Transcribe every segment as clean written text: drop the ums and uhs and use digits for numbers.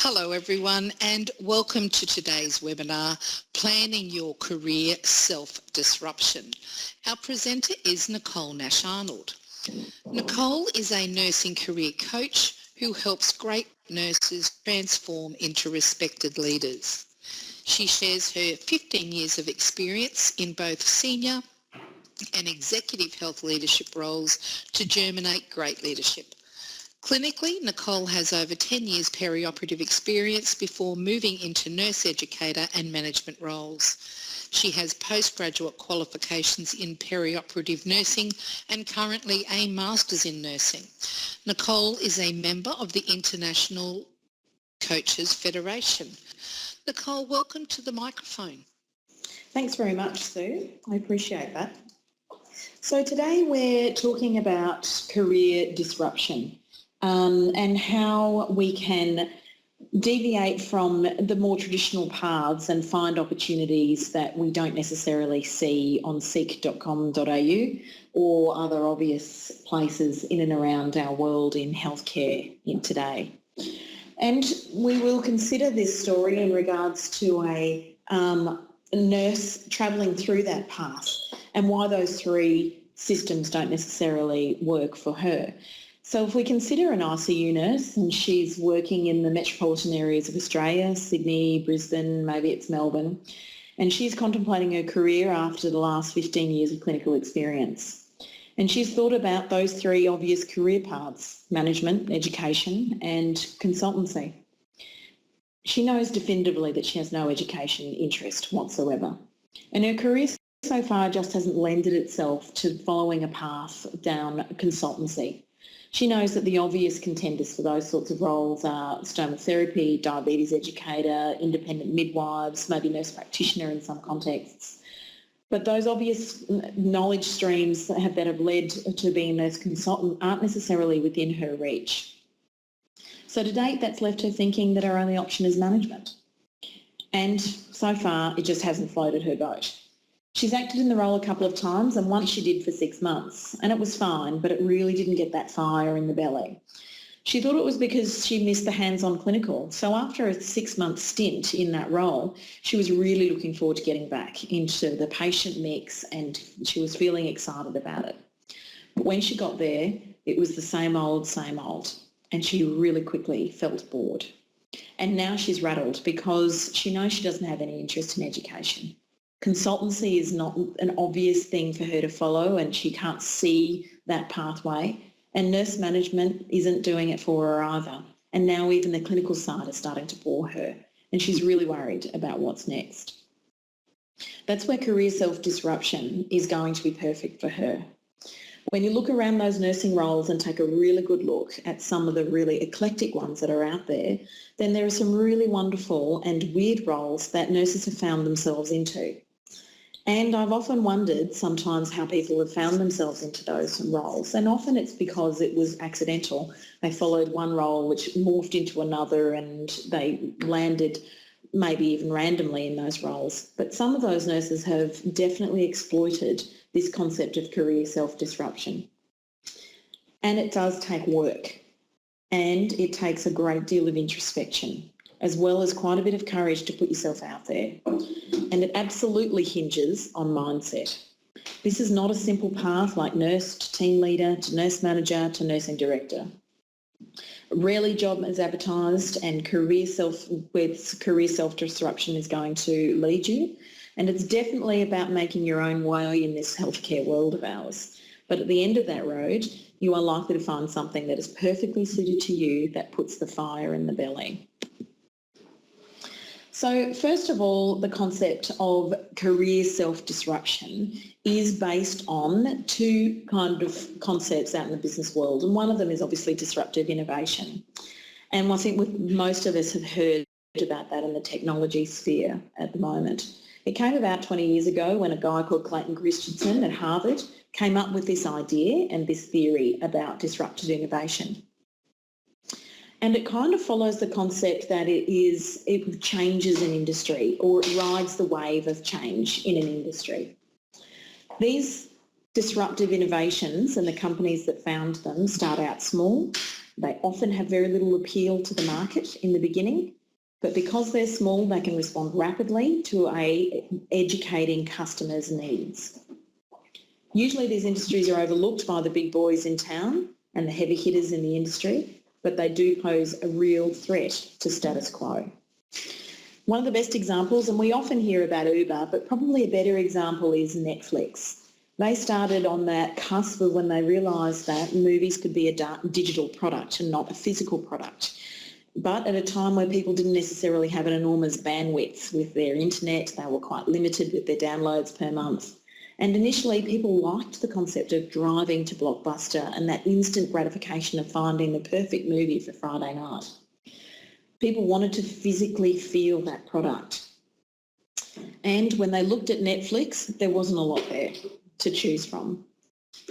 Hello everyone and welcome to today's webinar, Planning Your Career Self-Disruption. Our presenter is Nicole Nash-Arnold. Nicole is a nursing career coach who helps great nurses transform into respected leaders. She shares her 15 years of experience in both senior and executive health leadership roles to germinate great leadership. Clinically, Nicole has over 10 years perioperative experience before moving into nurse educator and management roles. She has postgraduate qualifications in perioperative nursing and currently a master's in nursing. Nicole is a member of the International Coaches Federation. Nicole, welcome to the microphone. Thanks very much, Sue. I appreciate that. So today we're talking about career disruption. And how we can deviate from the more traditional paths and find opportunities that we don't necessarily see on seek.com.au or other obvious places in and around our world in healthcare today. And we will consider this story in regards to a nurse travelling through that path and why those three systems don't necessarily work for her. So if we consider an ICU nurse and she's working in the metropolitan areas of Australia, Sydney, Brisbane, maybe it's Melbourne, and she's contemplating her career after the last 15 years of clinical experience. And she's thought about those three obvious career paths: management, education and consultancy. She knows definitively that she has no education interest whatsoever. And her career so far just hasn't lended itself to following a path down consultancy. She knows that the obvious contenders for those sorts of roles are stoma therapy, diabetes educator, independent midwives, maybe nurse practitioner in some contexts. But those obvious knowledge streams that have led to being a nurse consultant aren't necessarily within her reach. So to date, that's left her thinking that her only option is management. And so far, it just hasn't floated her boat. She's acted in the role a couple of times, and once she did for 6 months, and it was fine, but it really didn't get that fire in the belly. She thought it was because she missed the hands-on clinical. So after a 6-month stint in that role, she was really looking forward to getting back into the patient mix, and she was feeling excited about it. But when she got there, it was the same old, and she really quickly felt bored. And now she's rattled because she knows she doesn't have any interest in education. Consultancy is not an obvious thing for her to follow, and she can't see that pathway. And nurse management isn't doing it for her either. And now even the clinical side is starting to bore her, and she's really worried about what's next. That's where career self-disruption is going to be perfect for her. When you look around those nursing roles and take a really good look at some of the really eclectic ones that are out there, then there are some really wonderful and weird roles that nurses have found themselves into. And I've often wondered sometimes how people have found themselves into those roles, and often it's because it was accidental. They followed one role which morphed into another and they landed maybe even randomly in those roles. But some of those nurses have definitely exploited this concept of career self-disruption. And it does take work, and it takes a great deal of introspection, as well as quite a bit of courage to put yourself out there. And it absolutely hinges on mindset. This is not a simple path like nurse to team leader to nurse manager to nursing director. Rarely job is advertised, and career self-disruption is going to lead you. And it's definitely about making your own way in this healthcare world of ours. But at the end of that road, you are likely to find something that is perfectly suited to you that puts the fire in the belly. So first of all, the concept of career self-disruption is based on two kind of concepts out in the business world. And one of them is obviously disruptive innovation. And I think most of us have heard about that in the technology sphere at the moment. It came about 20 years ago when a guy called Clayton Christensen at Harvard came up with this idea and this theory about disruptive innovation. And it kind of follows the concept that it changes an industry, or it rides the wave of change in an industry. These disruptive innovations and the companies that found them start out small, They often have very little appeal to the market in the beginning, but because they're small, they can respond rapidly to educating customers' needs. Usually these industries are overlooked by the big boys in town and the heavy hitters in the industry, but they do pose a real threat to status quo. One of the best examples, and we often hear about Uber, but probably a better example is Netflix. They started on that cusp of when they realised that movies could be a digital product and not a physical product. But at a time where people didn't necessarily have an enormous bandwidth with their internet, they were quite limited with their downloads per month. And initially people liked the concept of driving to Blockbuster and that instant gratification of finding the perfect movie for Friday night. People wanted to physically feel that product. And when they looked at Netflix, there wasn't a lot there to choose from.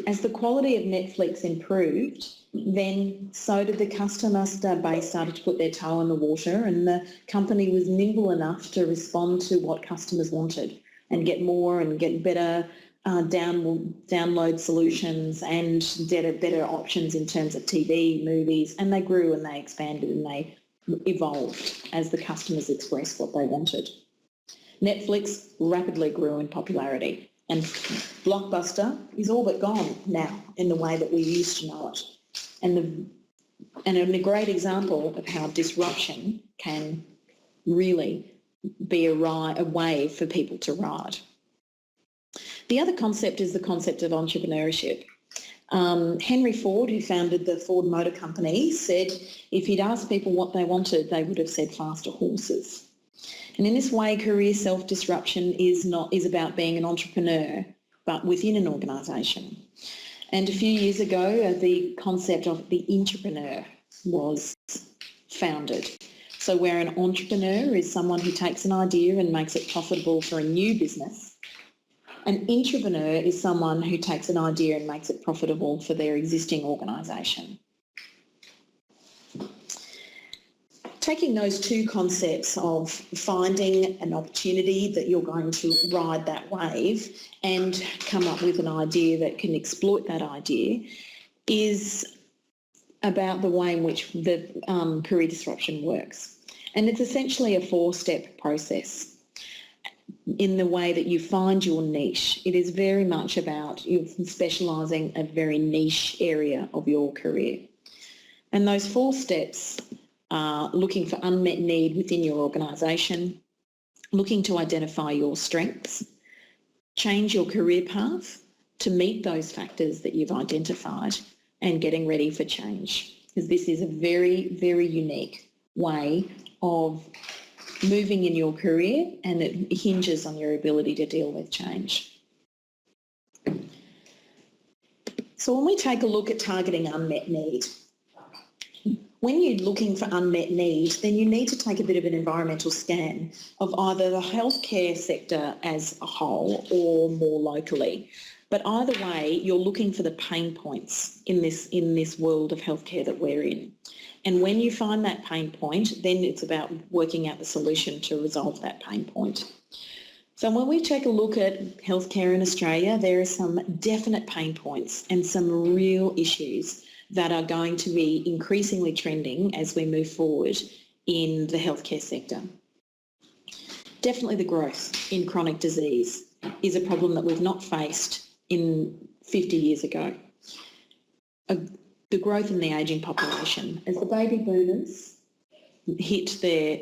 As the quality of Netflix improved, then so did the customer base started to put their toe in the water, and the company was nimble enough to respond to what customers wanted and get more and get better download solutions and better options in terms of TV, movies, and they grew and they expanded and they evolved as the customers expressed what they wanted. Netflix rapidly grew in popularity, and Blockbuster is all but gone now in the way that we used to know it. And a great example of how disruption can really be a way for people to ride. The other concept is the concept of entrepreneurship. Henry Ford, who founded the Ford Motor Company, said if he'd asked people what they wanted, they would have said faster horses. And in this way, career self-disruption is about being an entrepreneur, but within an organisation. And a few years ago, the concept of the intrapreneur was founded. So where an entrepreneur is someone who takes an idea and makes it profitable for a new business, an intrapreneur is someone who takes an idea and makes it profitable for their existing organisation. Taking those two concepts of finding an opportunity that you're going to ride that wave and come up with an idea that can exploit that idea is about the way in which the career disruption works. And it's essentially a 4-step process in the way that you find your niche. It is very much about you specialising a very niche area of your career. And those 4 steps are looking for unmet need within your organisation, looking to identify your strengths, change your career path to meet those factors that you've identified, and getting ready for change. Because this is a very, very unique way of moving in your career, and it hinges on your ability to deal with change. So when we take a look at targeting unmet need, when you're looking for unmet need, then you need to take a bit of an environmental scan of either the healthcare sector as a whole or more locally. But either way, you're looking for the pain points in this world of healthcare that we're in. And when you find that pain point, then it's about working out the solution to resolve that pain point. So when we take a look at healthcare in Australia, there are some definite pain points and some real issues that are going to be increasingly trending as we move forward in the healthcare sector. Definitely the growth in chronic disease is a problem that we've not faced in 50 years ago. The growth in the ageing population. As the baby boomers hit their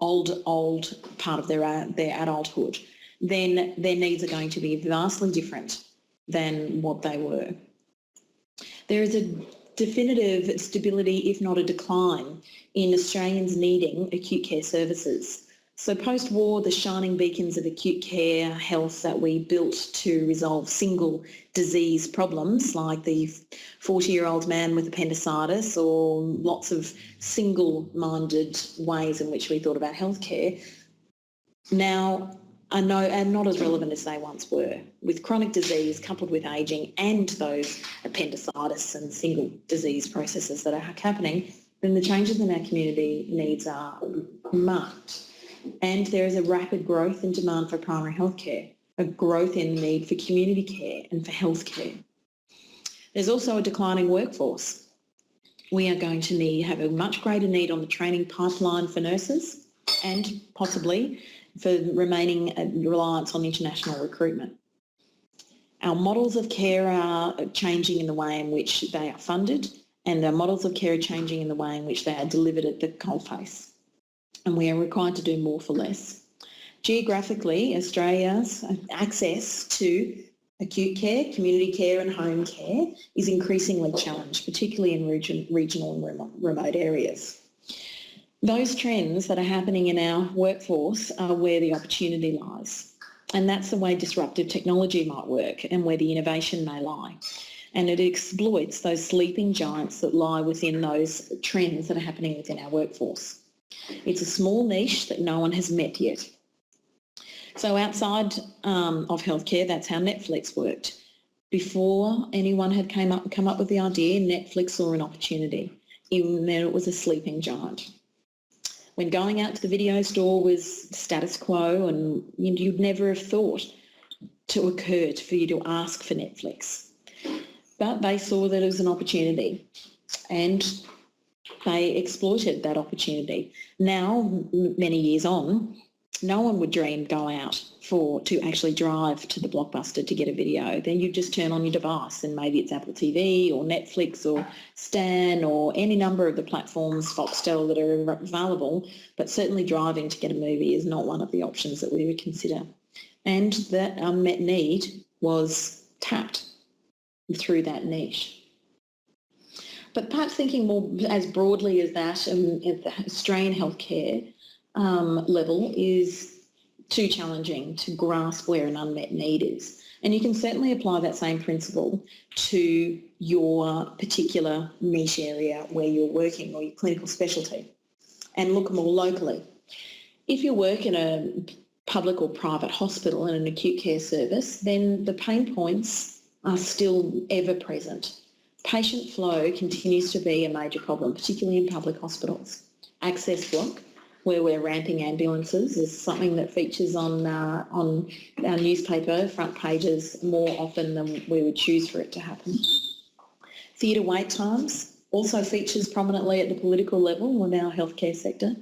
old part of their adulthood, then their needs are going to be vastly different than what they were. There is a definitive stability, if not a decline, in Australians needing acute care services. So post-war, the shining beacons of acute care health that we built to resolve single disease problems like the 40-year-old man with appendicitis or lots of single-minded ways in which we thought about healthcare now are not as relevant as they once were. With chronic disease coupled with ageing and those appendicitis and single disease processes that are happening, then the changes in our community needs are marked. And there is a rapid growth in demand for primary health care, a growth in need for community care and for health care. There's also a declining workforce. we are going to have a much greater need on the training pipeline for nurses and possibly for remaining reliance on international recruitment. Our models of care are changing in the way in which they are funded, and our models of care are changing in the way in which they are delivered at the coalface. And we are required to do more for less. Geographically, Australia's access to acute care, community care and home care is increasingly challenged, particularly in regional and remote areas. Those trends that are happening in our workforce are where the opportunity lies. And that's the way disruptive technology might work and where the innovation may lie. And it exploits those sleeping giants that lie within those trends that are happening within our workforce. It's a small niche that no one has met yet. So outside of healthcare, that's how Netflix worked. Before anyone had come up with the idea, Netflix saw an opportunity, even though it was a sleeping giant. When going out to the video store was status quo, and you'd never have thought to occur for you to ask for Netflix. But they saw that it was an opportunity and they exploited that opportunity. Now, many years on, no one would dream go out to actually drive to the Blockbuster to get a video. Then you just turn on your device and maybe it's Apple TV or Netflix or Stan or any number of the platforms, Foxtel, that are available, but certainly driving to get a movie is not one of the options that we would consider. And that unmet need was tapped through that niche. But perhaps thinking more as broadly as that, at the Australian healthcare level is too challenging to grasp where an unmet need is. And you can certainly apply that same principle to your particular niche area where you're working or your clinical specialty and look more locally. If you work in a public or private hospital in an acute care service, then the pain points are still ever present. Patient flow continues to be a major problem, particularly in public hospitals. Access block, where we're ramping ambulances, is something that features on our newspaper front pages more often than we would choose for it to happen. Theatre wait times also features prominently at the political level in our healthcare sector.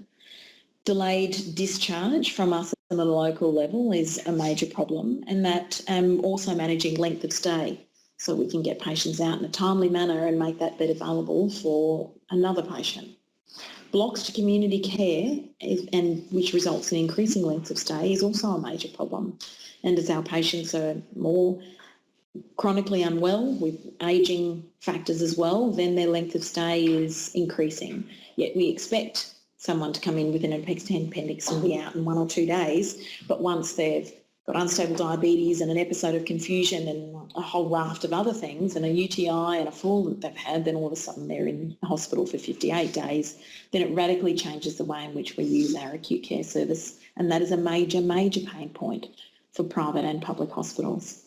Delayed discharge from us at the local level is a major problem, and that also managing length of stay so we can get patients out in a timely manner and make that bed available for another patient. Blocks to community care, which results in increasing lengths of stay, is also a major problem. And as our patients are more chronically unwell with ageing factors as well, then their length of stay is increasing. Yet we expect someone to come in with an appendix and be out in 1 or 2 days, but once they've got unstable diabetes and an episode of confusion and a whole raft of other things and a UTI and a fall that they've had, then all of a sudden they're in hospital for 58 days, then it radically changes the way in which we use our acute care service, and that is a major, major pain point for private and public hospitals,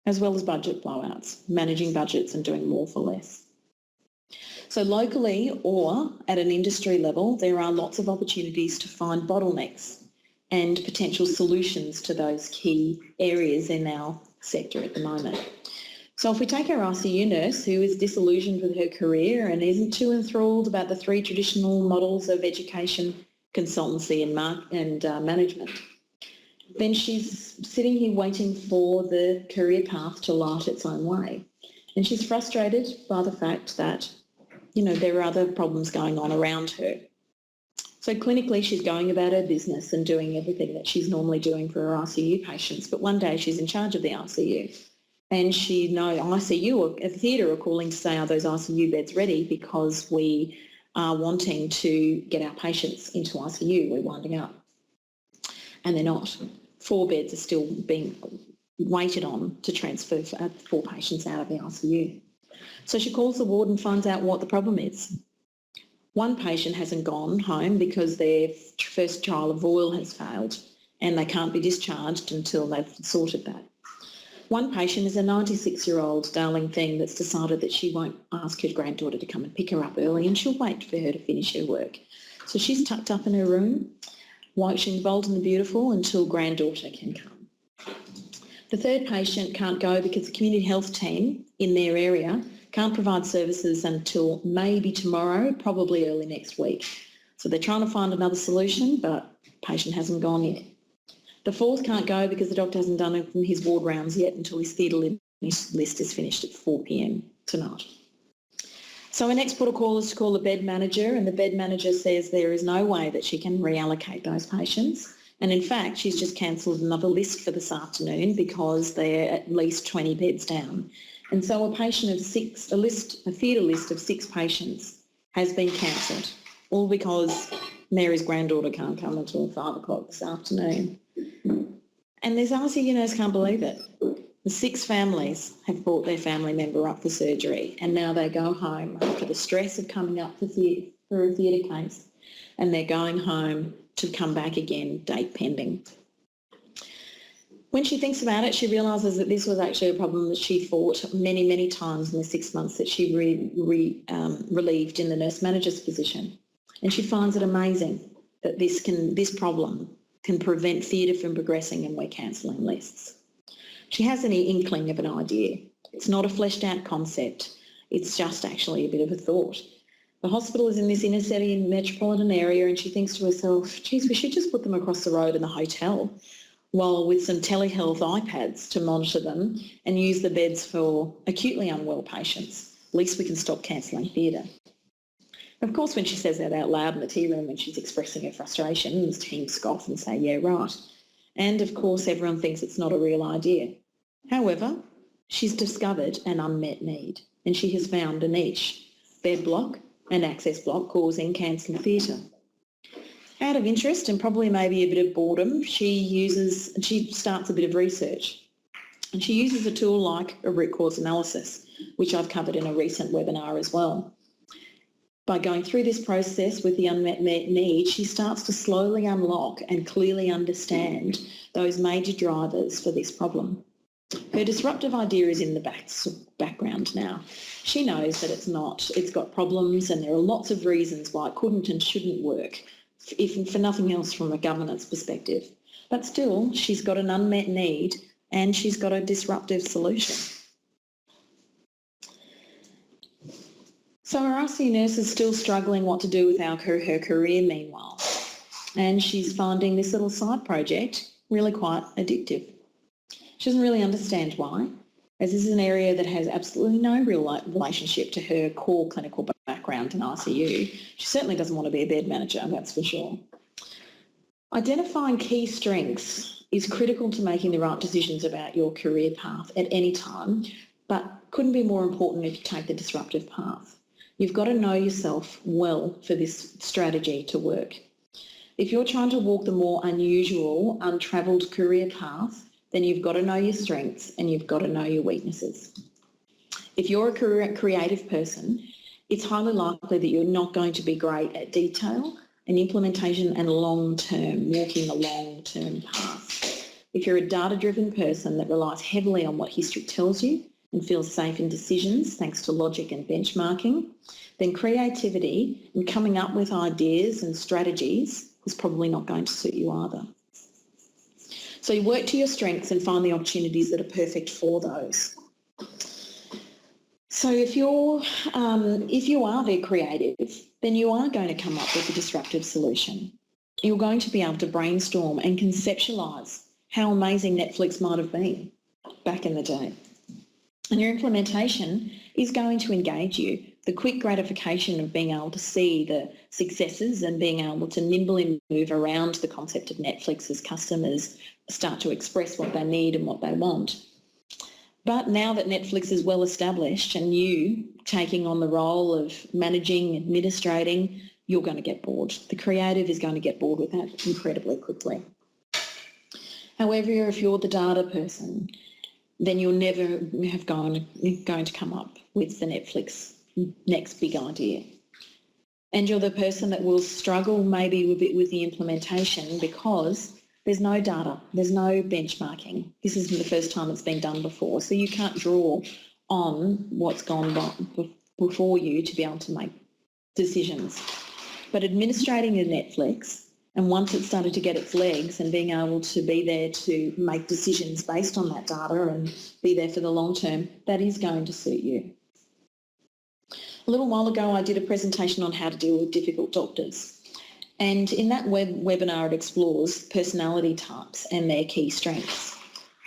as well as budget blowouts, managing budgets and doing more for less. So locally or at an industry level, there are lots of opportunities to find bottlenecks and potential solutions to those key areas in our sector at the moment. So if we take our ICU nurse who is disillusioned with her career and isn't too enthralled about the 3 traditional models of education, consultancy and management, then she's sitting here waiting for the career path to light its own way. And she's frustrated by the fact that, there are other problems going on around her. So clinically, she's going about her business and doing everything that she's normally doing for her ICU patients. But one day she's in charge of the ICU, and ICU or the theatre are calling to say, are those ICU beds ready? Because we are wanting to get our patients into ICU. We're winding up. And they're not. 4 beds are still being waited on to transfer 4 patients out of the ICU. So she calls the ward and finds out what the problem is. One patient hasn't gone home because their first trial of oil has failed and they can't be discharged until they've sorted that. One patient is a 96-year-old darling thing that's decided that she won't ask her granddaughter to come and pick her up early, and she'll wait for her to finish her work. So she's tucked up in her room, watching Bold and the Beautiful until granddaughter can come. The third patient can't go because the community health team in their area can't provide services until maybe tomorrow, probably early next week. So they're trying to find another solution, but patient hasn't gone yet. The fourth can't go because the doctor hasn't done his ward rounds yet until his theatre list is finished at 4 p.m. tonight. So our next protocol is to call the bed manager, and the bed manager says there is no way that she can reallocate those patients. And in fact, she's just cancelled another list for this afternoon because they're at least 20 beds down. And so a theatre list of 6 patients has been cancelled, all because Mary's granddaughter can't come until 5 o'clock this afternoon. And these RCU nurses can't believe it. The 6 families have brought their family member up for surgery, and now they go home after the stress of coming up for a theatre case, and they're going home to come back again, date pending. When she thinks about it, she realises that this was actually a problem that she fought many, many times in the 6 months that she relieved in the nurse manager's position. And she finds it amazing that this problem can prevent theatre from progressing, and we're cancelling lists. She has an inkling of an idea. It's not a fleshed out concept. It's just actually a bit of a thought. The hospital is in this inner city and metropolitan area, and she thinks to herself, geez, we should just put them across the road in the hotel, while with some telehealth iPads to monitor them and use the beds for acutely unwell patients. At least we can stop cancelling theatre. Of course, when she says that out loud in the tea room, when she's expressing her frustration, the team scoff and say, yeah, right. And of course, everyone thinks it's not a real idea. However, she's discovered an unmet need, and she has found a niche, bed block and access block causing cancelled theatre. Out of interest and probably maybe a bit of boredom, she starts a bit of research. And she uses a tool like a root cause analysis, which I've covered in a recent webinar as well. By going through this process with the unmet need, she starts to slowly unlock and clearly understand those major drivers for this problem. Her disruptive idea is in the background now. She knows that it's got problems, and there are lots of reasons why it couldn't and shouldn't work, if for nothing else from a governance perspective. But still, she's got an unmet need and she's got a disruptive solution. So our RC nurse is still struggling what to do with her career meanwhile, and she's finding this little side project really quite addictive. She doesn't really understand why, as this is an area that has absolutely no real relationship to her core clinical background in ICU. She certainly doesn't want to be a bed manager, that's for sure. Identifying key strengths is critical to making the right decisions about your career path at any time, but couldn't be more important if you take the disruptive path. You've got to know yourself well for this strategy to work. If you're trying to walk the more unusual, untravelled career path, then you've got to know your strengths and you've got to know your weaknesses. If you're a creative person, it's highly likely that you're not going to be great at detail and implementation and long-term, walking the long-term path. If you're a data-driven person that relies heavily on what history tells you and feels safe in decisions thanks to logic and benchmarking, then creativity and coming up with ideas and strategies is probably not going to suit you either. So you work to your strengths and find the opportunities that are perfect for those. So if you are very creative, then you are going to come up with a disruptive solution. You're going to be able to brainstorm and conceptualise how amazing Netflix might have been back in the day. And your implementation is going to engage you. The quick gratification of being able to see the successes and being able to nimbly move around the concept of Netflix as customers start to express what they need and what they want. But now that Netflix is well established and you taking on the role of managing, administrating, you're going to get bored. The creative is going to get bored with that incredibly quickly. However, if you're the data person, then you're never going to come up with the Netflix next big idea. And you're the person that will struggle maybe a bit with the implementation because there's no data, there's no benchmarking. This isn't the first time it's been done before, so you can't draw on what's gone before you to be able to make decisions. But administrating a Netflix, and once it started to get its legs and being able to be there to make decisions based on that data and be there for the long term, that is going to suit you. A little while ago I did a presentation on how to deal with difficult doctors, and in that webinar it explores personality types and their key strengths.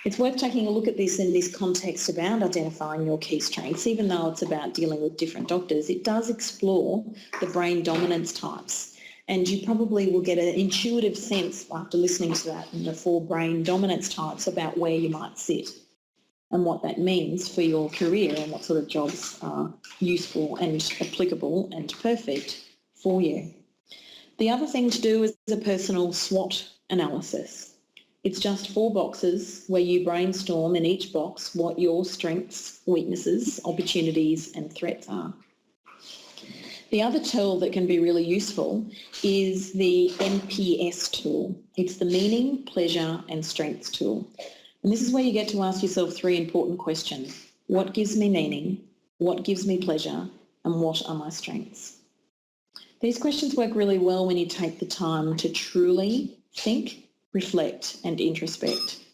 It's worth taking a look at this in this context about identifying your key strengths. Even though it's about dealing with different doctors, it does explore the brain dominance types, and you probably will get an intuitive sense after listening to that in the 4 brain dominance types about where you might sit and what that means for your career and what sort of jobs are useful and applicable and perfect for you. The other thing to do is a personal SWOT analysis. It's just 4 boxes where you brainstorm in each box what your strengths, weaknesses, opportunities and threats are. The other tool that can be really useful is the MPS tool. It's the meaning, pleasure and strengths tool. And this is where you get to ask yourself 3 important questions. What gives me meaning? What gives me pleasure? And what are my strengths? These questions work really well when you take the time to truly think, reflect and introspect.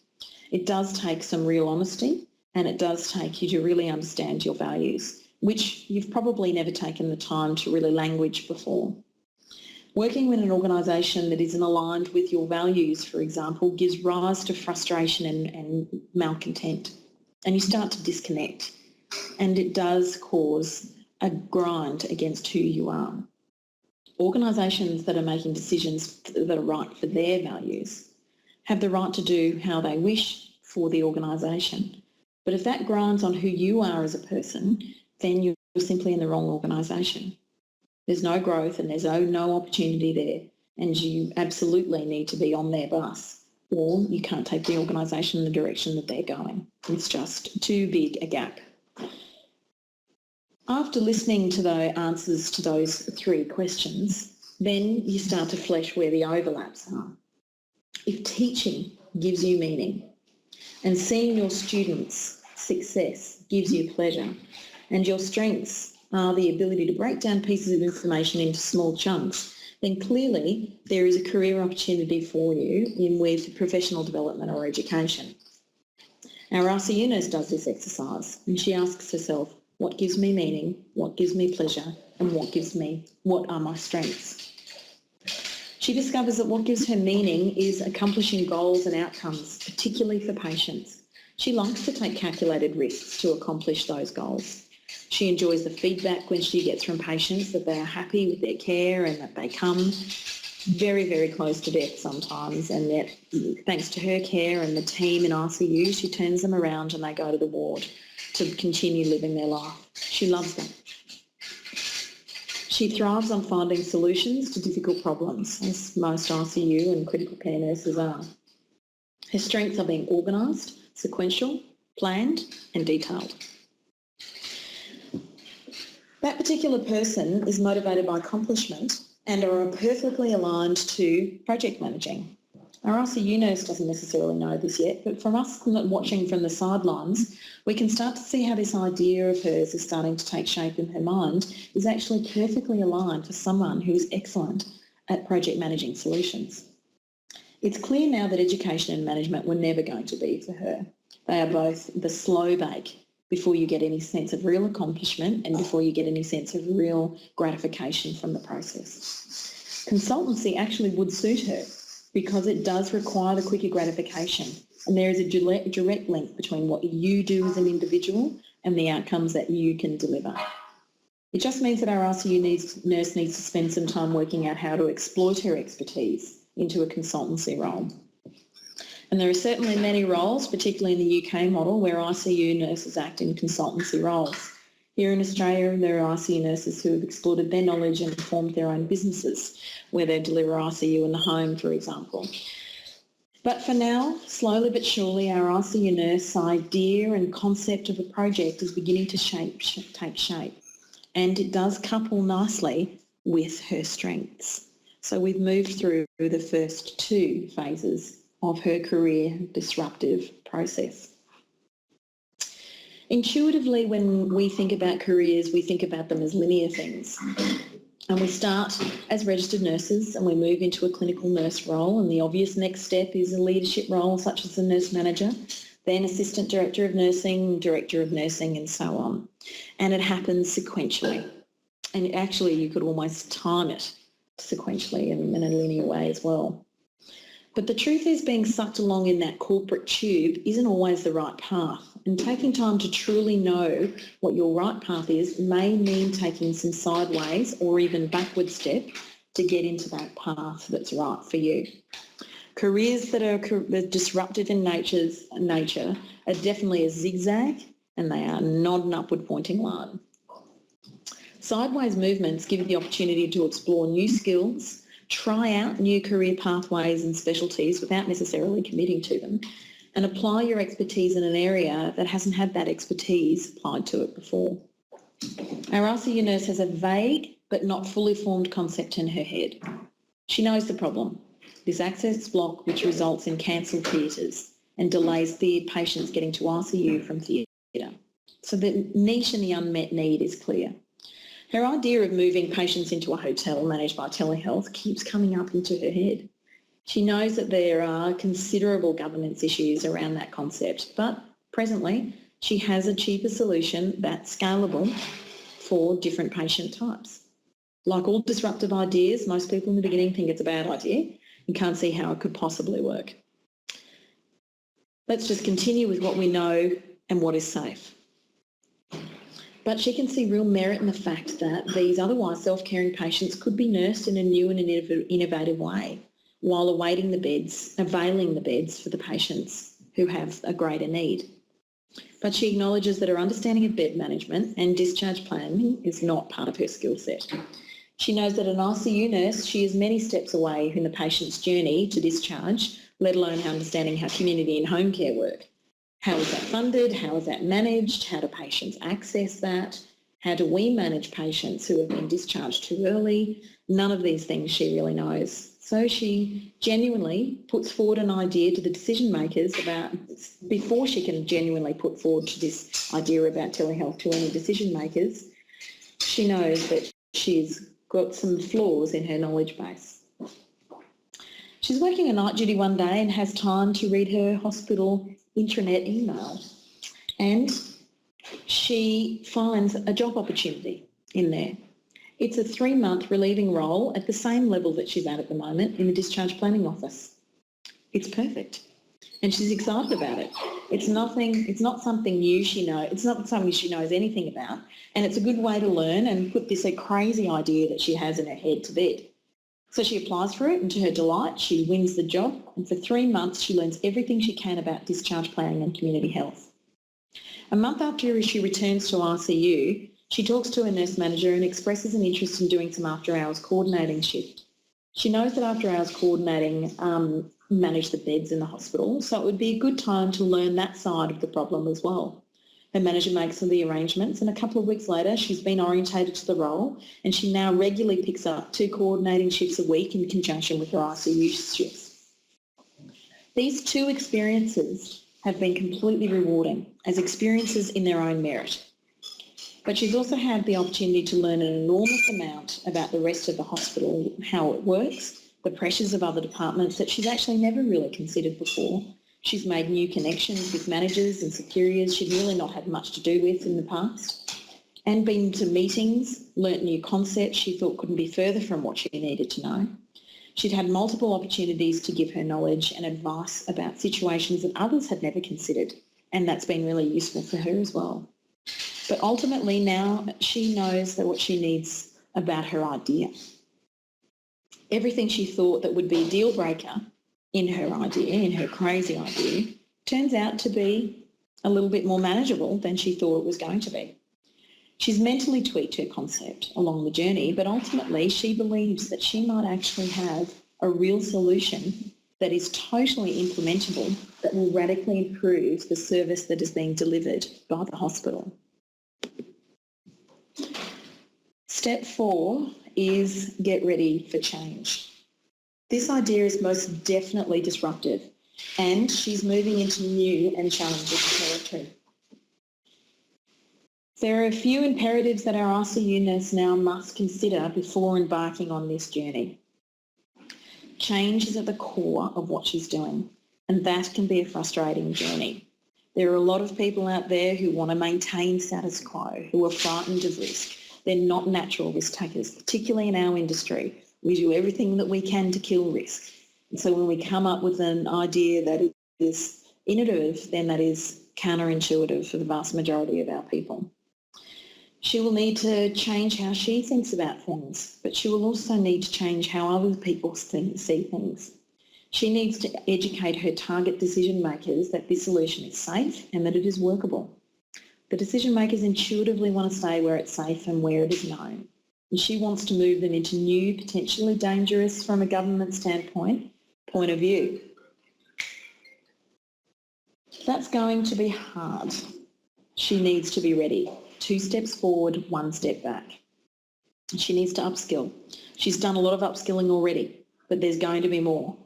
It does take some real honesty, and it does take you to really understand your values, which you've probably never taken the time to really language before. Working with an organisation that isn't aligned with your values, for example, gives rise to frustration and malcontent, and you start to disconnect, and it does cause a grind against who you are. Organisations that are making decisions that are right for their values have the right to do how they wish for the organisation. But if that grinds on who you are as a person, then you're simply in the wrong organisation. There's no growth and there's no opportunity there, and you absolutely need to be on their bus, or you can't take the organisation in the direction that they're going. It's just too big a gap. After listening to the answers to those 3 questions, then you start to flesh where the overlaps are. If teaching gives you meaning and seeing your students' success gives you pleasure, and your strengths are the ability to break down pieces of information into small chunks, then clearly there is a career opportunity for you with professional development or education. Our RCU nurse does this exercise, and she asks herself, what gives me meaning, what gives me pleasure, and what are my strengths? She discovers that what gives her meaning is accomplishing goals and outcomes, particularly for patients. She likes to take calculated risks to accomplish those goals. She enjoys the feedback when she gets from patients that they are happy with their care and that they come very, very close to death sometimes, and that thanks to her care and the team in ICU, she turns them around and they go to the ward to continue living their life. She loves that. She thrives on finding solutions to difficult problems, as most ICU and critical care nurses are. Her strengths are being organised, sequential, planned and detailed. That particular person is motivated by accomplishment and are perfectly aligned to project managing. Our RCU nurse doesn't necessarily know this yet, but from us watching from the sidelines, we can start to see how this idea of hers is starting to take shape in her mind is actually perfectly aligned for someone who is excellent at project managing solutions. It's clear now that education and management were never going to be for her. They are both the slow bake before you get any sense of real accomplishment and before you get any sense of real gratification from the process. Consultancy actually would suit her because it does require the quicker gratification, and there is a direct link between what you do as an individual and the outcomes that you can deliver. It just means that our RCU nurse needs to spend some time working out how to exploit her expertise into a consultancy role. And there are certainly many roles, particularly in the UK model, where ICU nurses act in consultancy roles. Here in Australia, there are ICU nurses who have exploited their knowledge and formed their own businesses, where they deliver ICU in the home, for example. But for now, slowly but surely, our ICU nurse idea and concept of a project is beginning to take shape. And it does couple nicely with her strengths. So we've moved through the first 2 phases of her career disruptive process. Intuitively, when we think about careers, we think about them as linear things. And we start as registered nurses and we move into a clinical nurse role, and the obvious next step is a leadership role such as a nurse manager, then assistant director of nursing and so on. And it happens sequentially. And actually you could almost time it sequentially and in a linear way as well. But the truth is, being sucked along in that corporate tube isn't always the right path, and taking time to truly know what your right path is may mean taking some sideways or even backward step to get into that path that's right for you. Careers that are disruptive in nature are definitely a zigzag, and they are not an upward pointing line. Sideways movements give you the opportunity to explore new skills, try out new career pathways and specialties without necessarily committing to them, and apply your expertise in an area that hasn't had that expertise applied to it before. Our RCU nurse has a vague but not fully formed concept in her head. She knows the problem, this access block which results in cancelled theatres and delays patients getting to RCU from theatre. So the niche and the unmet need is clear. Her idea of moving patients into a hotel managed by telehealth keeps coming up into her head. She knows that there are considerable governance issues around that concept, but presently she has a cheaper solution that's scalable for different patient types. Like all disruptive ideas, most people in the beginning think it's a bad idea and can't see how it could possibly work. Let's just continue with what we know and what is safe. But she can see real merit in the fact that these otherwise self-caring patients could be nursed in a new and innovative way while availing the beds for the patients who have a greater need. But she acknowledges that her understanding of bed management and discharge planning is not part of her skill set. She knows that an ICU nurse, she is many steps away in the patient's journey to discharge, let alone understanding how community and home care work. How is that funded? How is that managed? How do patients access that? How do we manage patients who have been discharged too early? None of these things she really knows. So she genuinely puts forward an idea to the decision makers about, before she can genuinely put forward to this idea about telehealth to any decision makers, she knows that she's got some flaws in her knowledge base. She's working a night duty one day and has time to read her hospital intranet email, and she finds a job opportunity in there. It's a 3-month relieving role at the same level that she's at the moment in the discharge planning office. It's perfect, and she's excited about it. It's not something new she knows. It's not something she knows anything about, and it's a good way to learn and put this crazy idea that she has in her head to bed. So she applies for it, and to her delight, she wins the job, and for 3 months she learns everything she can about discharge planning and community health. A month after she returns to RCU, she talks to her nurse manager and expresses an interest in doing some after-hours coordinating shift. She knows that after-hours coordinating manage the beds in the hospital, so it would be a good time to learn that side of the problem as well. Her manager makes the arrangements, and a couple of weeks later she's been orientated to the role, and she now regularly picks up 2 coordinating shifts a week in conjunction with her ICU shifts. These 2 experiences have been completely rewarding as experiences in their own merit. But she's also had the opportunity to learn an enormous amount about the rest of the hospital, how it works, the pressures of other departments that she's actually never really considered before. She's made new connections with managers and superiors she'd really not had much to do with in the past, and been to meetings, learnt new concepts she thought couldn't be further from what she needed to know. She'd had multiple opportunities to give her knowledge and advice about situations that others had never considered, and that's been really useful for her as well. But ultimately now she knows that what she needs about her idea. Everything she thought that would be a deal breaker in her idea, in her crazy idea, turns out to be a little bit more manageable than she thought it was going to be. She's mentally tweaked her concept along the journey, but ultimately she believes that she might actually have a real solution that is totally implementable, that will radically improve the service that is being delivered by the hospital. Step 4 is get ready for change. This idea is most definitely disruptive, and she's moving into new and challenging territory. There are a few imperatives that our ICU nurse now must consider before embarking on this journey. Change is at the core of what she's doing, and that can be a frustrating journey. There are a lot of people out there who want to maintain status quo, who are frightened of risk, They're not natural risk takers, particularly in our industry. We do everything that we can to kill risk. And so when we come up with an idea that is innovative, then that is counterintuitive for the vast majority of our people. She will need to change how she thinks about things, but she will also need to change how other people see things. She needs to educate her target decision makers that this solution is safe and that it is workable. The decision makers intuitively want to stay where it's safe and where it is known. And she wants to move them into new, potentially dangerous from a government standpoint, point of view. That's going to be hard. She needs to be ready. 2 steps forward, 1 step back. She needs to upskill. She's done a lot of upskilling already, but there's going to be more.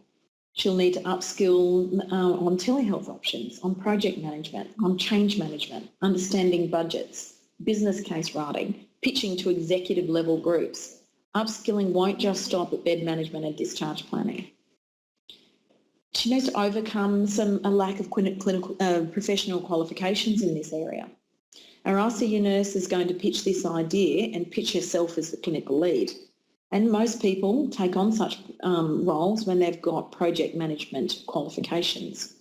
She'll need to upskill on telehealth options, on project management, on change management, understanding budgets, business case writing, pitching to executive level groups. Upskilling won't just stop at bed management and discharge planning. She needs to overcome a lack of clinical professional qualifications in this area. Our RCU nurse is going to pitch this idea and pitch herself as the clinical lead. And most people take on such roles when they've got project management qualifications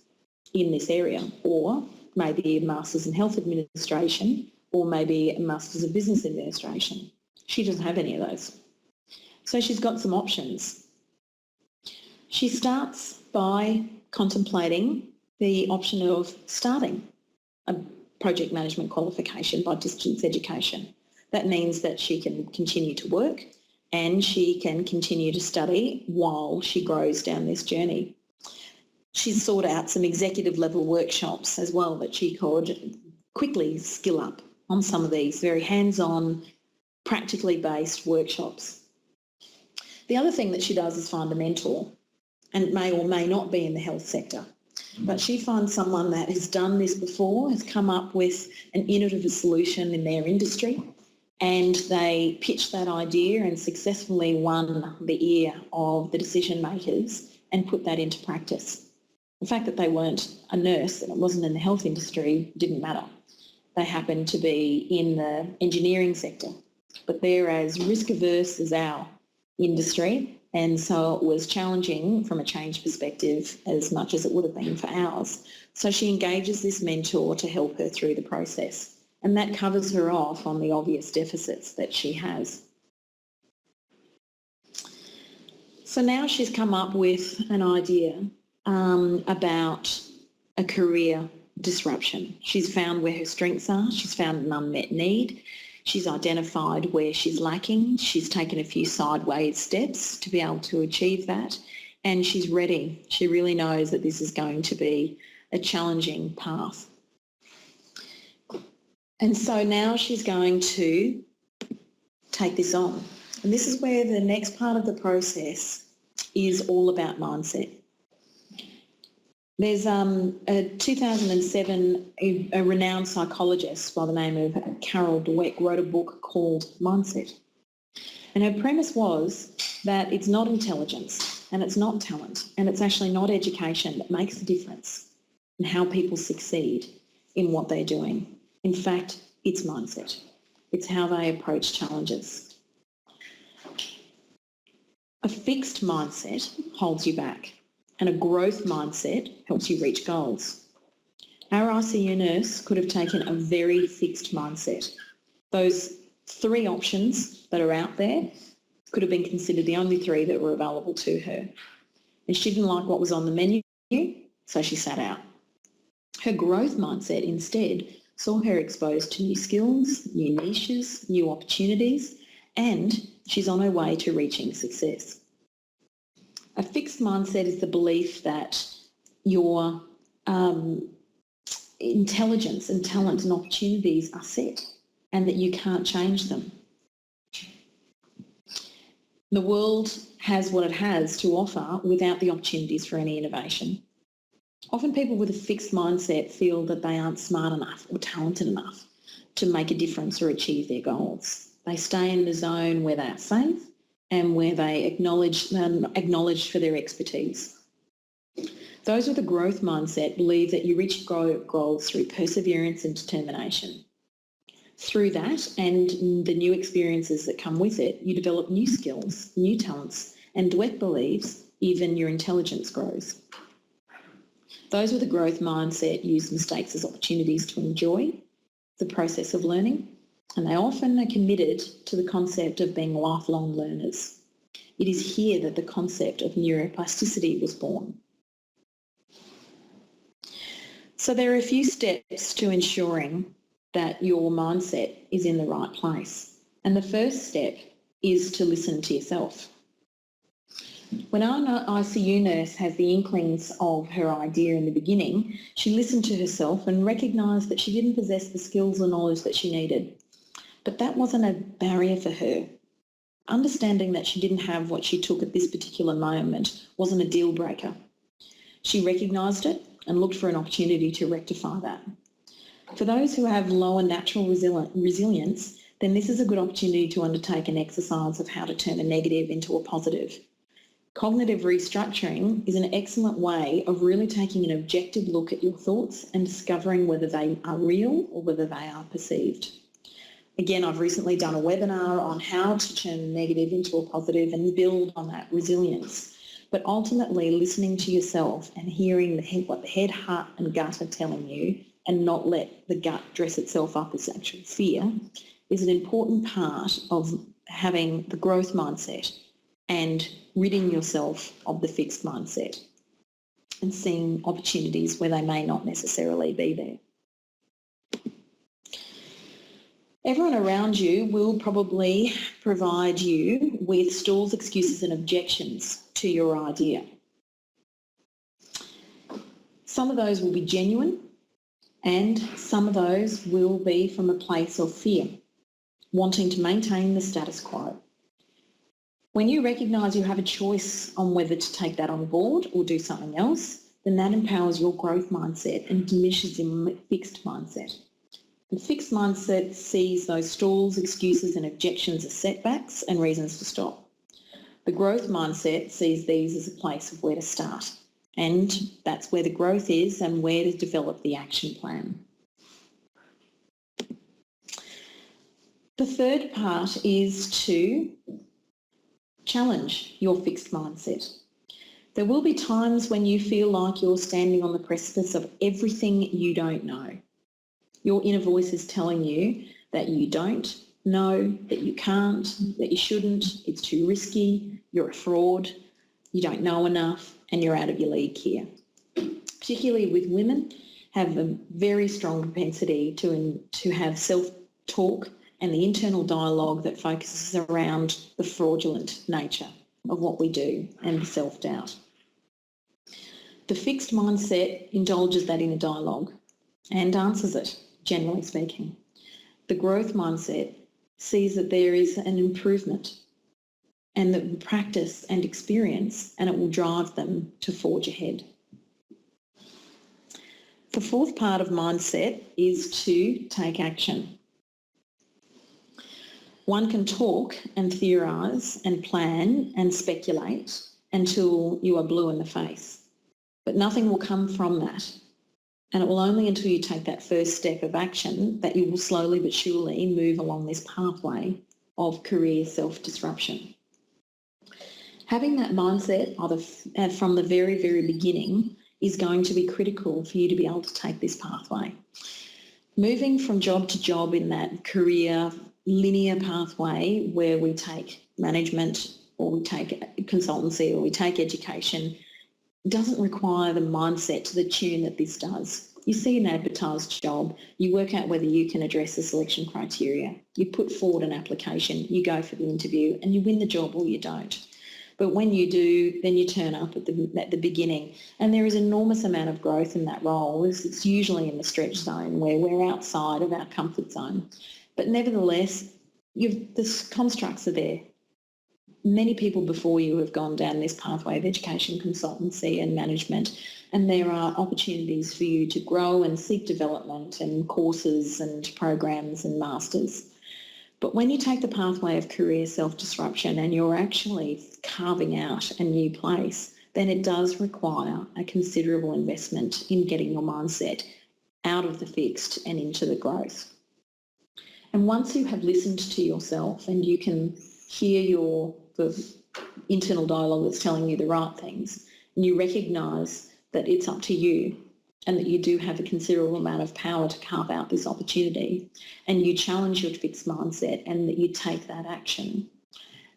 in this area, or maybe a Masters in Health Administration, or maybe a Masters of Business Administration. She doesn't have any of those. So she's got some options. She starts by contemplating the option of starting a project management qualification by distance education. That means that she can continue to work and she can continue to study while she grows down this journey. She's sought out some executive level workshops as well that she could quickly skill up on some of these very hands-on, practically based workshops. The other thing that she does is find a mentor, and may or may not be in the health sector. But she finds someone that has done this before, has come up with an innovative solution in their industry, and they pitched that idea and successfully won the ear of the decision makers and put that into practice. The fact that they weren't a nurse and it wasn't in the health industry didn't matter. They happened to be in the engineering sector, but they're as risk averse as our industry, and so it was challenging from a change perspective as much as it would have been for ours. So she engages this mentor to help her through the process, and that covers her off on the obvious deficits that she has. So now she's come up with an idea about a career disruption. She's found where her strengths are, she's found an unmet need, she's identified where she's lacking, she's taken a few sideways steps to be able to achieve that, and she's ready. She really knows that this is going to be a challenging path. And so now she's going to take this on. And this is where the next part of the process is all about mindset. There's a 2007, a renowned psychologist by the name of Carol Dweck wrote a book called Mindset. And her premise was that it's not intelligence and it's not talent and it's actually not education that makes the difference in how people succeed in what they're doing. In fact, it's mindset. It's how they approach challenges. A fixed mindset holds you back, and a growth mindset helps you reach goals. Our RCU nurse could have taken a very fixed mindset. Those 3 options that are out there could have been considered the only 3 that were available to her. And she didn't like what was on the menu, so she sat out. Her growth mindset instead saw her exposed to new skills, new niches, new opportunities, and she's on her way to reaching success. A fixed mindset is the belief that your intelligence and talent and opportunities are set and that you can't change them. The world has what it has to offer without the opportunities for any innovation. Often people with a fixed mindset feel that they aren't smart enough or talented enough to make a difference or achieve their goals. They stay in the zone where they are safe and where they acknowledged for their expertise. Those with a growth mindset believe that you reach goals through perseverance and determination. Through that and the new experiences that come with it, you develop new skills, new talents, and Dweck believes even your intelligence grows. Those with a growth mindset use mistakes as opportunities to enjoy the process of learning, and they often are committed to the concept of being lifelong learners. It is here that the concept of neuroplasticity was born. So there are a few steps to ensuring that your mindset is in the right place. And the first step is to listen to yourself. When our ICU nurse has the inklings of her idea in the beginning, she listened to herself and recognised that she didn't possess the skills or knowledge that she needed. But that wasn't a barrier for her. Understanding that she didn't have what she took at this particular moment wasn't a deal breaker. She recognised it and looked for an opportunity to rectify that. For those who have lower natural resilience, then this is a good opportunity to undertake an exercise of how to turn a negative into a positive. Cognitive restructuring is an excellent way of really taking an objective look at your thoughts and discovering whether they are real or whether they are perceived. Again, I've recently done a webinar on how to turn a negative into a positive and build on that resilience. But ultimately, listening to yourself and hearing what the head, heart and gut are telling you and not let the gut dress itself up as actual fear is an important part of having the growth mindset and ridding yourself of the fixed mindset and seeing opportunities where they may not necessarily be there. Everyone around you will probably provide you with stalls, excuses and objections to your idea. Some of those will be genuine and some of those will be from a place of fear, wanting to maintain the status quo. When you recognise you have a choice on whether to take that on board or do something else, then that empowers your growth mindset and diminishes your fixed mindset. The fixed mindset sees those stalls, excuses and objections as setbacks and reasons to stop. The growth mindset sees these as a place of where to start, and that's where the growth is and where to develop the action plan. The third part is to challenge your fixed mindset. There will be times when you feel like you're standing on the precipice of everything you don't know. Your inner voice is telling you that you don't know, that you can't, that you shouldn't, it's too risky, you're a fraud, you don't know enough, and you're out of your league here. Particularly with women, have a very strong propensity to have self-talk and the internal dialogue that focuses around the fraudulent nature of what we do and the self-doubt. The fixed mindset indulges that inner dialogue and answers it, generally speaking. The growth mindset sees that there is an improvement and that practice and experience, and it will drive them to forge ahead. The fourth part of mindset is to take action. One can talk and theorise and plan and speculate until you are blue in the face, but nothing will come from that. And it will only until you take that first step of action that you will slowly but surely move along this pathway of career self-disruption. Having that mindset from the very, very beginning is going to be critical for you to be able to take this pathway. Moving from job to job in that career linear pathway where we take management or we take consultancy or we take education doesn't require the mindset to the tune that this does. You see an advertised job, you work out whether you can address the selection criteria, you put forward an application, you go for the interview and you win the job or you don't. But when you do, then you turn up at the beginning, and there is an enormous amount of growth in that role. It's usually in the stretch zone where we're outside of our comfort zone. But nevertheless, the constructs are there. Many people before you have gone down this pathway of education, consultancy and management, and there are opportunities for you to grow and seek development and courses and programs and masters. But when you take the pathway of career self-disruption and you're actually carving out a new place, then it does require a considerable investment in getting your mindset out of the fixed and into the growth. And once you have listened to yourself and you can hear the internal dialogue that's telling you the right things, and you recognise that it's up to you and that you do have a considerable amount of power to carve out this opportunity, and you challenge your fixed mindset and that you take that action,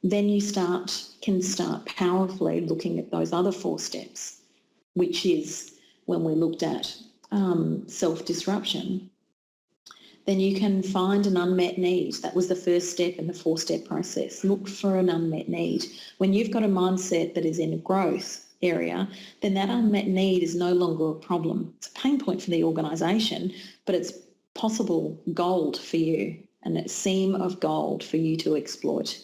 then you can start powerfully looking at those other 4 steps, which is when we looked at self-disruption. Then you can find an unmet need. That was the first step in the 4-step process. Look for an unmet need. When you've got a mindset that is in a growth area, then that unmet need is no longer a problem. It's a pain point for the organisation, but it's possible gold for you, and a seam of gold for you to exploit.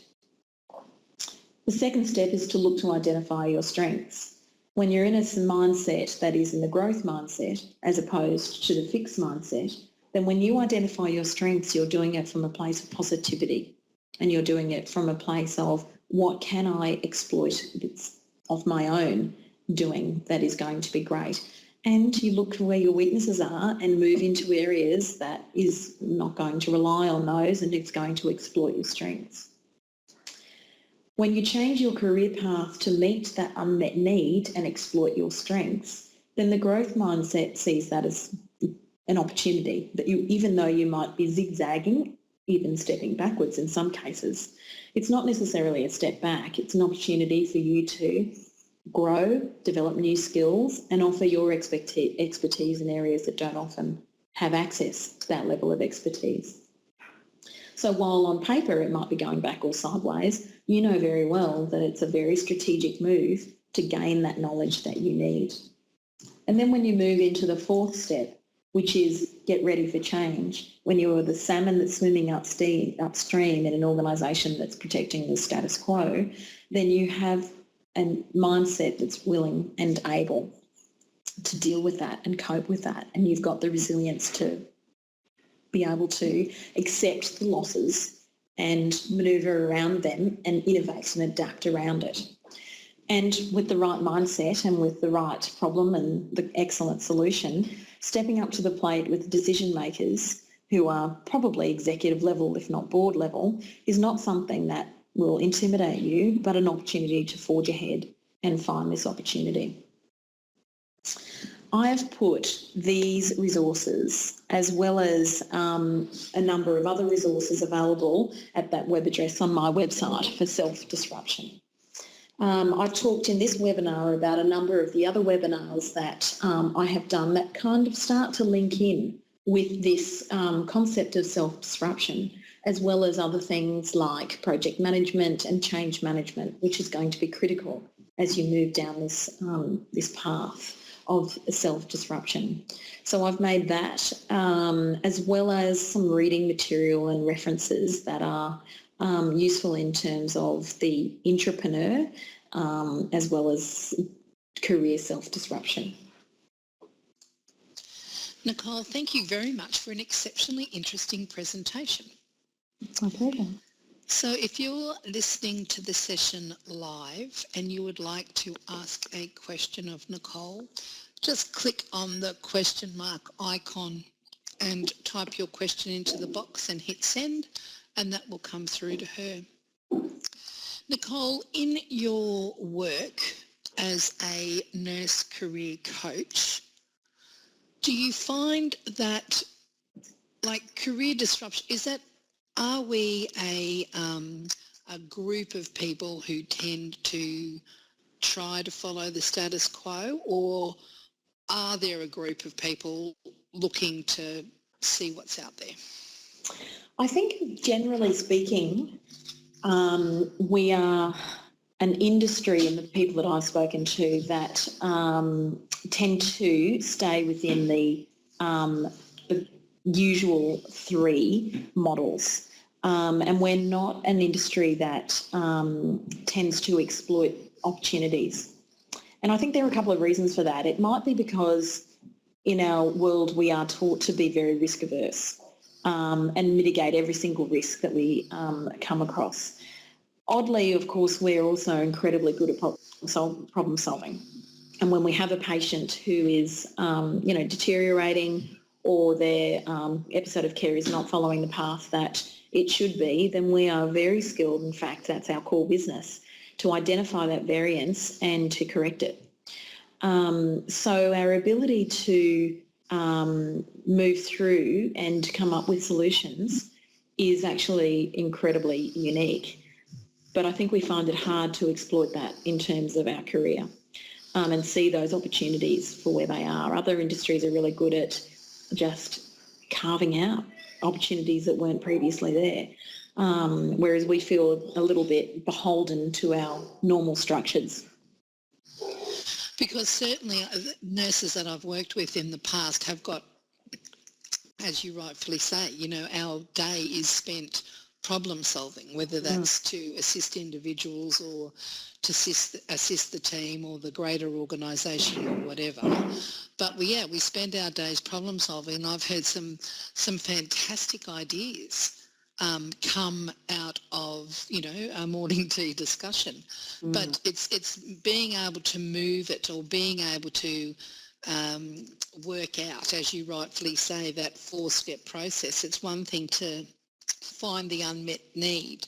The second step is to look to identify your strengths. When you're in a mindset that is in the growth mindset as opposed to the fixed mindset, then when you identify your strengths, you're doing it from a place of positivity, and you're doing it from a place of what can I exploit of my own doing that is going to be great. And you look to where your weaknesses are and move into areas that is not going to rely on those and it's going to exploit your strengths. When you change your career path to meet that unmet need and exploit your strengths, then the growth mindset sees that as an opportunity, that you, even though you might be zigzagging, even stepping backwards in some cases, it's not necessarily a step back. It's an opportunity for you to grow, develop new skills and offer your expertise in areas that don't often have access to that level of expertise. So while on paper it might be going back or sideways, you know very well that it's a very strategic move to gain that knowledge that you need. And then when you move into the 4th step, which is get ready for change, when you're the salmon that's swimming upstream in an organisation that's protecting the status quo, then you have a mindset that's willing and able to deal with that and cope with that, and you've got the resilience to be able to accept the losses and manoeuvre around them and innovate and adapt around it. And with the right mindset and with the right problem and the excellent solution, stepping up to the plate with decision makers who are probably executive level, if not board level, is not something that will intimidate you, but an opportunity to forge ahead and find this opportunity. I have put these resources as well as a number of other resources available at that web address on my website for self-disruption. I've talked in this webinar about a number of the other webinars that I have done that kind of start to link in with this concept of self-disruption, as well as other things like project management and change management, which is going to be critical as you move down this path of self-disruption. So I've made that as well as some reading material and references that are useful in terms of the entrepreneur as well as career self-disruption. Nicole, thank you very much for an exceptionally interesting presentation. My pleasure. So if you're listening to the session live and you would like to ask a question of Nicole, just click on the question mark icon and type your question into the box and hit send, and that will come through to her. Nicole, in your work as a nurse career coach, do you find that, like, career disruption, are we a group of people who tend to try to follow the status quo, or are there a group of people looking to see what's out there? I think generally speaking, we are an industry, and the people that I've spoken to, that tend to stay within the usual 3 models. And we're not an industry that tends to exploit opportunities. And I think there are a couple of reasons for that. It might be because in our world we are taught to be very risk averse and mitigate every single risk that we come across. Oddly, of course, we're also incredibly good at problem solving. And when we have a patient who is, deteriorating or their episode of care is not following the path that it should be, then we are very skilled, in fact, that's our core business, to identify that variance and to correct it. So our ability to move through and come up with solutions is actually incredibly unique. But I think we find it hard to exploit that in terms of our career and see those opportunities for where they are. Other industries are really good at just carving out opportunities that weren't previously there, whereas we feel a little bit beholden to our normal structures. Because certainly nurses that I've worked with in the past have got, as you rightfully say, our day is spent problem solving, whether that's to assist individuals or to assist the team or the greater organisation or whatever. But we spend our days problem solving, and I've heard some fantastic ideas come out of a morning tea discussion. But it's being able to move it, or being able to work out, as you rightfully say, that 4-step process. It's one thing to find the unmet need,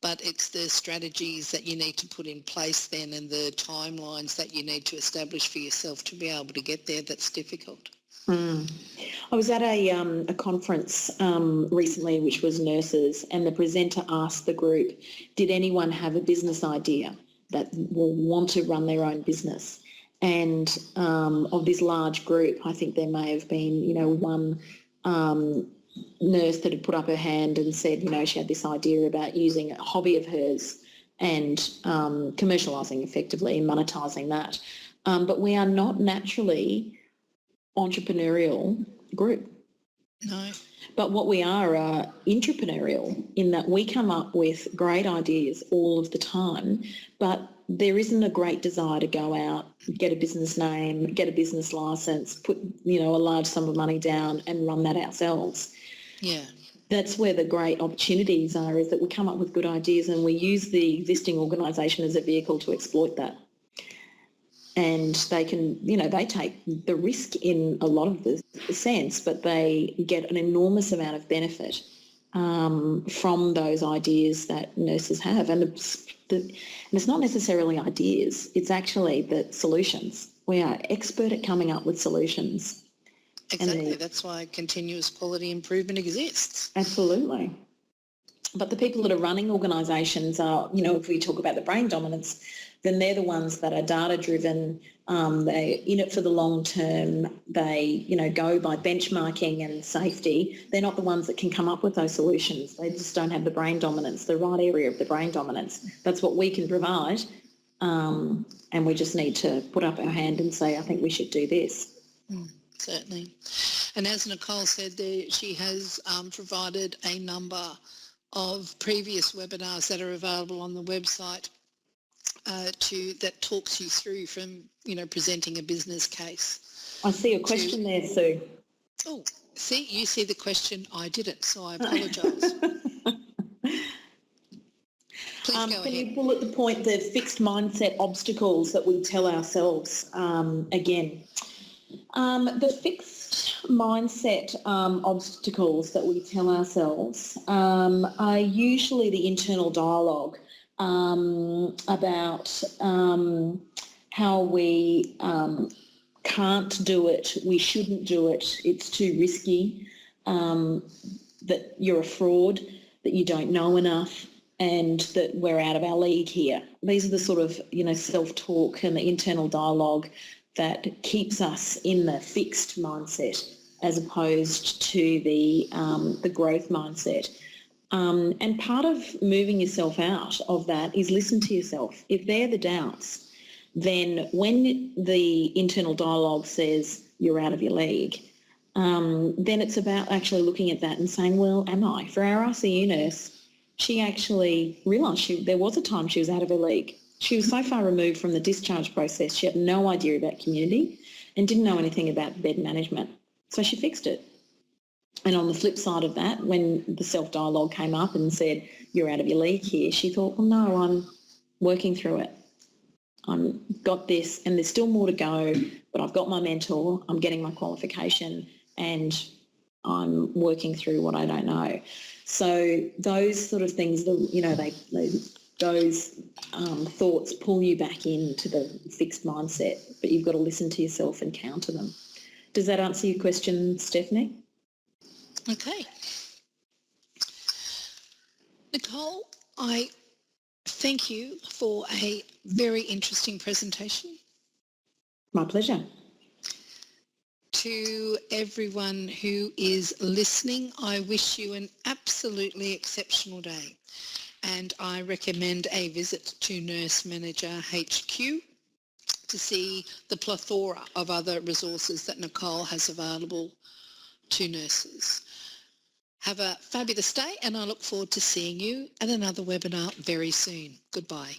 but it's the strategies that you need to put in place then, and the timelines that you need to establish for yourself to be able to get there that's difficult. I was at a conference recently which was nurses, and the presenter asked the group, did anyone have a business idea that will want to run their own business? And of this large group, I think there may have been, one nurse that had put up her hand and said, she had this idea about using a hobby of hers and commercialising effectively and monetising that. But we are not naturally entrepreneurial group. No. But what we are entrepreneurial, in that we come up with great ideas all of the time, but there isn't a great desire to go out, get a business name, get a business licence, put, a large sum of money down and run that ourselves. Yeah. That's where the great opportunities are, is that we come up with good ideas and we use the existing organisation as a vehicle to exploit that. And they can, they take the risk in a lot of the sense, but they get an enormous amount of benefit from those ideas that nurses have. And it's not necessarily ideas, it's actually the solutions. We are expert at coming up with solutions. Exactly, that's why continuous quality improvement exists. Absolutely. But the people that are running organisations are, if we talk about the brain dominance, then they're the ones that are data-driven, they're in it for the long term, they, go by benchmarking and safety. They're not the ones that can come up with those solutions. They just don't have the brain dominance, the right area of the brain dominance. That's what we can provide, and we just need to put up our hand and say, I think we should do this. Certainly. And as Nicole said there, she has provided a number of previous webinars that are available on the website that talks you through from, presenting a business case. I see a question there, Sue. Oh, see, you see the question, I didn't, so I apologise. Please go ahead. Can you pull at the point the fixed mindset obstacles that we tell ourselves again? The fixed mindset obstacles that we tell ourselves are usually the internal dialogue about how we can't do it, we shouldn't do it, it's too risky, that you're a fraud, that you don't know enough, and that we're out of our league here. These are the sort of, self-talk and the internal dialogue that keeps us in the fixed mindset as opposed to the growth mindset. And part of moving yourself out of that is listen to yourself. If they're the doubts, then when the internal dialogue says you're out of your league, then it's about actually looking at that and saying, well, am I? For our ICU nurse, she actually realised there was a time she was out of her league. She was so far removed from the discharge process, she had no idea about community and didn't know anything about bed management. So she fixed it. And on the flip side of that, when the self-dialogue came up and said, you're out of your league here, she thought, well, no, I'm working through it. I've got this and there's still more to go, but I've got my mentor, I'm getting my qualification, and I'm working through what I don't know. So those sort of things, those thoughts pull you back into the fixed mindset, but you've got to listen to yourself and counter them. Does that answer your question, Stephanie? Okay. Nicole, I thank you for a very interesting presentation. My pleasure. To everyone who is listening, I wish you an absolutely exceptional day, and I recommend a visit to Nurse Manager HQ to see the plethora of other resources that Nicole has available to nurses. Have a fabulous day, and I look forward to seeing you at another webinar very soon. Goodbye.